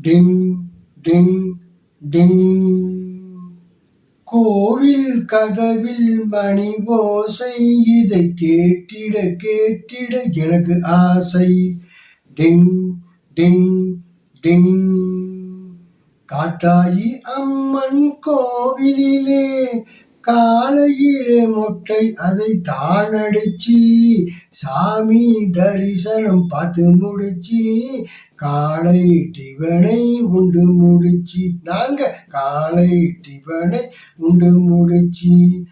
டிங் டிங் டிங். கோவில் கதவில் மணி ஓசை, இதை கேட்டிட கேட்டிட எனக்கு ஆசை. டிங் டிங் டிங். காத்தாயி அம்மன் கோவிலிலே காலையிலே மொட்டை அதை தானடிச்சு சாமி தரிசனம் பார்த்து முடிச்சு காலை டிவனை உண்டு முடிச்சு நாங்க காலை டிவனை உண்டு முடிச்சு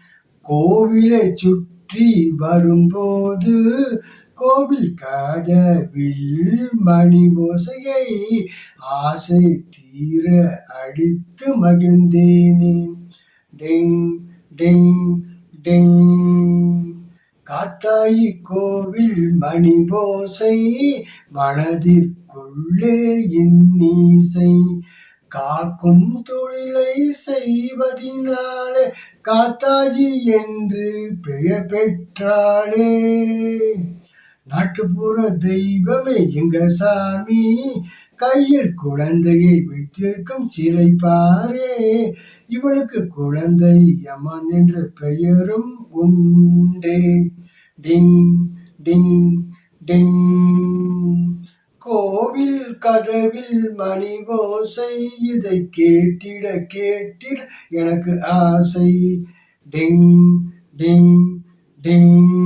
கோவிலை சுற்றி வரும்போது கோவில் கதவில் மணி ஓசையை ஆசை தீர அடித்து மகிழ்ந்தேனே. டிங் டிங் டிங். காத்தாயி கோவில் மணி ஓசை மனதிற்குள்ளே இன்னிசை. காக்கும் தொழிலை செய்வதினாலே காத்தாயி என்று பெயர் பெற்றாளே. நாட்டுப்புற தெய்வமே எங்க சாமி, கையில் குழந்தையை வைத்திருக்கும் சிலை பாரே. இவளுக்கு குழந்தை அம்மன் என்ற பெயரும் உண்டே. டிங் டிங் டிங். கோவில் கதவில் மணி ஓசை, இதை கேட்டிட கேட்டிட எனக்கு ஆசை. டிங் டிங் டிங்.